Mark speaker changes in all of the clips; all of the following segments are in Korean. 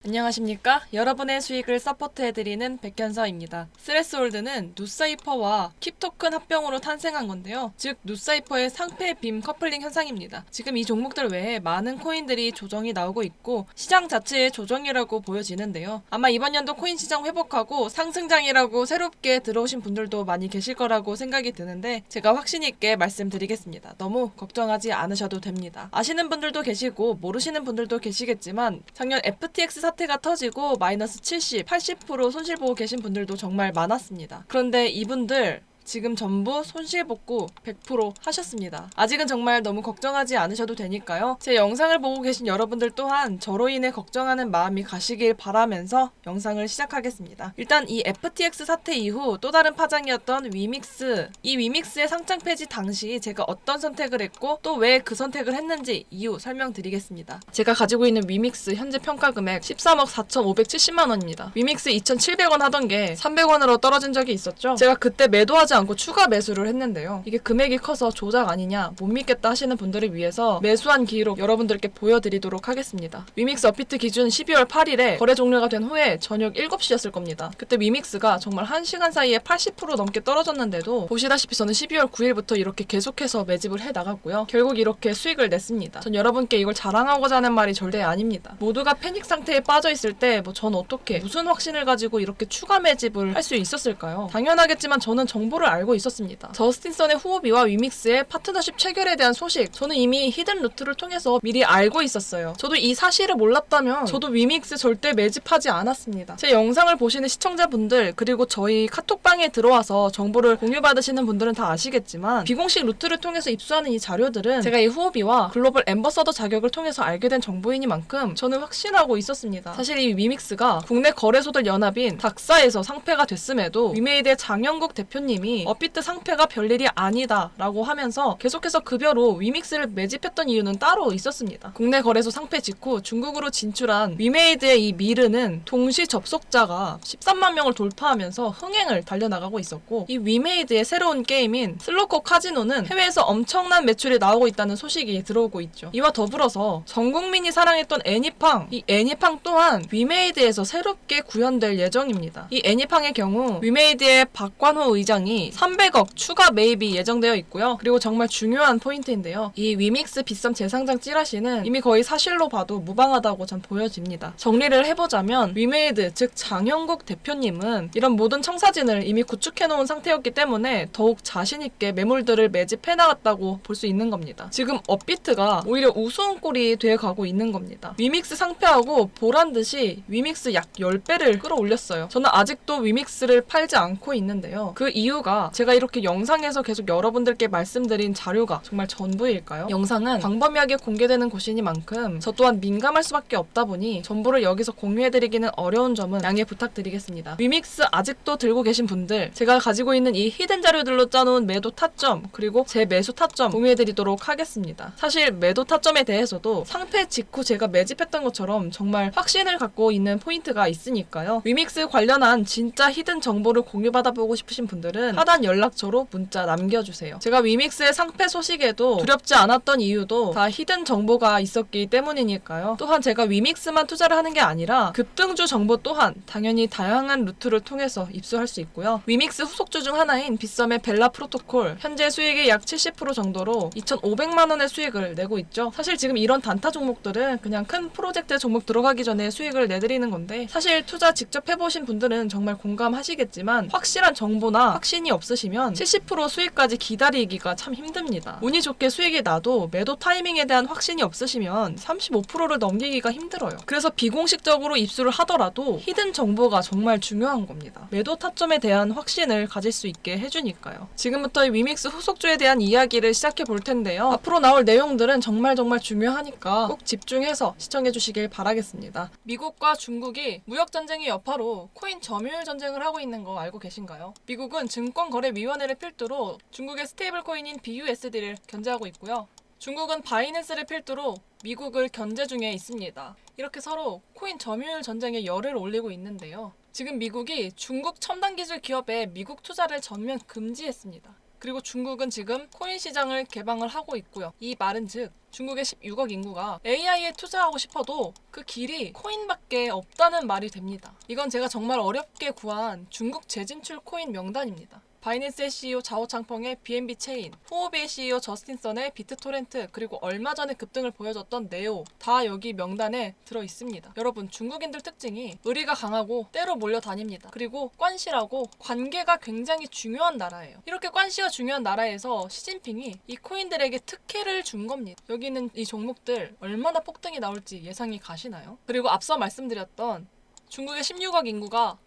Speaker 1: 안녕하십니까? 여러분의 수익을 서포트해드리는 백현서입니다. 스레스홀드는 누사이퍼와 킵토큰 합병으로 탄생한 건데요. 즉 누사이퍼의 상패 빔 커플링 현상입니다. 지금 이 종목들 외에 많은 코인들이 조정이 나오고 있고 시장 자체의 조정이라고 보여지는데요. 아마 이번 연도 코인 시장 회복하고 상승장이라고 새롭게 들어오신 분들도 많이 계실 거라고 생각이 드는데 제가 확신 있게 말씀드리겠습니다. 너무 걱정하지 않으셔도 됩니다. 아시는 분들도 계시고 모르시는 분들도 계시겠지만 작년 FTX 사태가 터지고 마이너스 70, 80% 손실 보고 계신 분들도 정말 많았습니다. 그런데 이분들 지금 전부 손실복구 100% 하셨습니다. 아직은 정말 너무 걱정하지 않으셔도 되니까요. 제 영상을 보고 계신 여러분들 또한 저로 인해 걱정하는 마음이 가시길 바라면서 영상을 시작하겠습니다. 일단 이 FTX 사태 이후 또 다른 파장이었던 위믹스, 이 위믹스의 상장 폐지 당시 제가 어떤 선택을 했고 또 왜 그 선택을 했는지 이유 설명드리겠습니다. 제가 가지고 있는 위믹스 현재 평가 금액 13억 4,570만 원입니다. 위믹스 2,700원 하던 게 300원으로 떨어진 적이 있었죠. 제가 그때 매도하지 않고 추가 매수를 했는데요. 이게 금액이 커서 조작 아니냐 못 믿겠다 하시는 분들을 위해서 매수한 기록 여러분들께 보여드리도록 하겠습니다. 위믹스 업비트 기준 12월 8일에 거래 종료가 된 후에 저녁 7시였을 겁니다. 그때 위믹스가 정말 1시간 사이에 80% 넘게 떨어졌는데도 보시다시피 저는 12월 9일부터 이렇게 계속해서 매집을 해 나갔고요. 결국 이렇게 수익을 냈습니다. 전 여러분께 이걸 자랑하고자 하는 말이 절대 아닙니다. 모두가 패닉 상태에 빠져 있을 때 전 어떻게 무슨 확신을 가지고 이렇게 추가 매집을 할 수 있었을까요? 당연하겠지만 저는 정보를 알고 있었습니다. 저스틴선의 후오비와 위믹스의 파트너십 체결에 대한 소식 저는 이미 히든 루트를 통해서 미리 알고 있었어요. 저도 이 사실을 몰랐다면 저도 위믹스 절대 매집하지 않았습니다. 제 영상을 보시는 시청자분들 그리고 저희 카톡방에 들어와서 정보를 공유받으시는 분들은 다 아시겠지만 비공식 루트를 통해서 입수하는 이 자료들은 제가 이 후오비와 글로벌 앰버서더 자격을 통해서 알게 된 정보이니만큼 저는 확신하고 있었습니다. 사실 이 위믹스가 국내 거래소들 연합인 닥사에서 상패가 됐음에도 위메이드의 장영국 대표님이 업비트 상패가 별일이 아니다 라고 하면서 계속해서 급여로 위믹스를 매집했던 이유는 따로 있었습니다. 국내 거래소 상패 직후 중국으로 진출한 위메이드의 이 미르는 동시 접속자가 13만 명을 돌파하면서 흥행을 달려나가고 있었고 이 위메이드의 새로운 게임인 슬로코 카지노는 해외에서 엄청난 매출이 나오고 있다는 소식이 들어오고 있죠. 이와 더불어서 전 국민이 사랑했던 애니팡, 이 애니팡 또한 위메이드에서 새롭게 구현될 예정입니다. 이 애니팡의 경우 위메이드의 박관호 의장이 300억 추가 매입이 예정되어 있고요. 그리고 정말 중요한 포인트인데요. 이 위믹스 빗썸 재상장 찌라시는 이미 거의 사실로 봐도 무방하다고 전 보여집니다. 정리를 해보자면 위메이드 즉 장영국 대표님은 이런 모든 청사진을 이미 구축해놓은 상태였기 때문에 더욱 자신있게 매물들을 매집해 나갔다고 볼 수 있는 겁니다. 지금 업비트가 오히려 우스운 꼴이 되어가고 있는 겁니다. 위믹스 상패하고 보란듯이 위믹스 약 10배를 끌어올렸어요. 저는 아직도 위믹스를 팔지 않고 있는데요. 그 이유가 제가 이렇게 영상에서 계속 여러분들께 말씀드린 자료가 정말 전부일까요? 영상은 광범위하게 공개되는 곳이니만큼 저 또한 민감할 수밖에 없다 보니 전부를 여기서 공유해드리기는 어려운 점은 양해 부탁드리겠습니다. 위믹스 아직도 들고 계신 분들 제가 가지고 있는 이 히든 자료들로 짜놓은 매도 타점 그리고 제 매수 타점 공유해드리도록 하겠습니다. 사실 매도 타점에 대해서도 상패 직후 제가 매집했던 것처럼 정말 확신을 갖고 있는 포인트가 있으니까요. 위믹스 관련한 진짜 히든 정보를 공유받아보고 싶으신 분들은 하단 연락처로 문자 남겨주세요. 제가 위믹스의 상패 소식에도 두렵지 않았던 이유도 다 히든 정보가 있었기 때문이니까요. 또한 제가 위믹스만 투자를 하는 게 아니라 급등주 정보 또한 당연히 다양한 루트를 통해서 입수할 수 있고요. 위믹스 후속주 중 하나인 빗썸의 벨라 프로토콜 현재 수익의 약 70% 정도로 2,500만 원의 수익을 내고 있죠. 사실 지금 이런 단타 종목들은 그냥 큰 프로젝트 종목 들어가기 전에 수익을 내드리는 건데 사실 투자 직접 해보신 분들은 정말 공감하시겠지만 확실한 정보나 확신이 없으시면 70% 수익까지 기다리기가 참 힘듭니다. 운이 좋게 수익이 나도 매도 타이밍에 대한 확신이 없으시면 35%를 넘기기가 힘들어요. 그래서 비공식적으로 입수를 하더라도 히든 정보가 정말 중요한 겁니다. 매도 타점에 대한 확신을 가질 수 있게 해주니까요. 지금부터 이 위믹스 후속주에 대한 이야기를 시작해 볼 텐데요. 앞으로 나올 내용들은 정말 중요하니까 꼭 집중해서 시청해 주시길 바라겠습니다. 미국과 중국이 무역전쟁의 여파로 코인 점유율 전쟁을 하고 있는 거 알고 계신가요? 미국은 증권거래위원회를 필두로 중국의 스테이블 코인인 BUSD를 견제하고 있고요. 중국은 바이낸스를 필두로 미국을 견제 중에 있습니다. 이렇게 서로 코인 점유율 전쟁에 열을 올리고 있는데요. 지금 미국이 중국 첨단 기술 기업에 미국 투자를 전면 금지했습니다. 그리고 중국은 지금 코인 시장을 개방을 하고 있고요. 이 말은 즉 중국의 16억 인구가 AI에 투자하고 싶어도 그 길이 코인밖에 없다는 말이 됩니다. 이건 제가 정말 어렵게 구한 중국 재진출 코인 명단입니다. 바이낸스의 CEO 자오 창펑의 BNB 체인, 후오비의 CEO 저스틴 선의 비트토렌트, 그리고 얼마 전에 급등을 보여줬던 네오 다 여기 명단에 들어 있습니다. 여러분, 중국인들 특징이 의리가 강하고 때로 몰려다닙니다. 그리고 관시라고 관계가 굉장히 중요한 나라예요. 이렇게 관시가 중요한 나라에서 시진핑이 이 코인들에게 특혜를 준 겁니다. 여기 있는 이 종목들 얼마나 폭등이 나올지 예상이 가시나요? 그리고 앞서 말씀드렸던 중국의 16억 인구가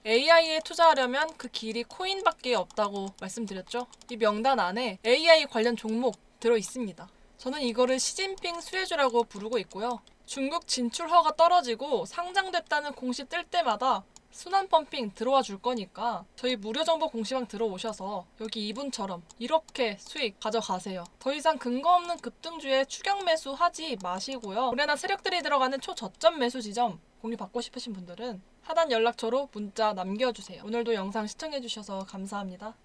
Speaker 1: AI에 투자하려면 그 길이 코인밖에 없다고 말씀드렸죠. 이 명단 안에 AI 관련 종목 들어 있습니다. 저는 이거를 시진핑 수혜주라고 부르고 있고요. 중국 진출허가 떨어지고 상장됐다는 공시 뜰 때마다 순환 펌핑 들어와 줄 거니까 저희 무료 정보 공시방 들어오셔서 여기 이분처럼 이렇게 수익 가져가세요. 더 이상 근거 없는 급등주에 추격 매수 하지 마시고요. 올해나 세력들이 들어가는 초저점 매수 지점 공유 받고 싶으신 분들은 하단 연락처로 문자 남겨주세요. 오늘도 영상 시청해주셔서 감사합니다.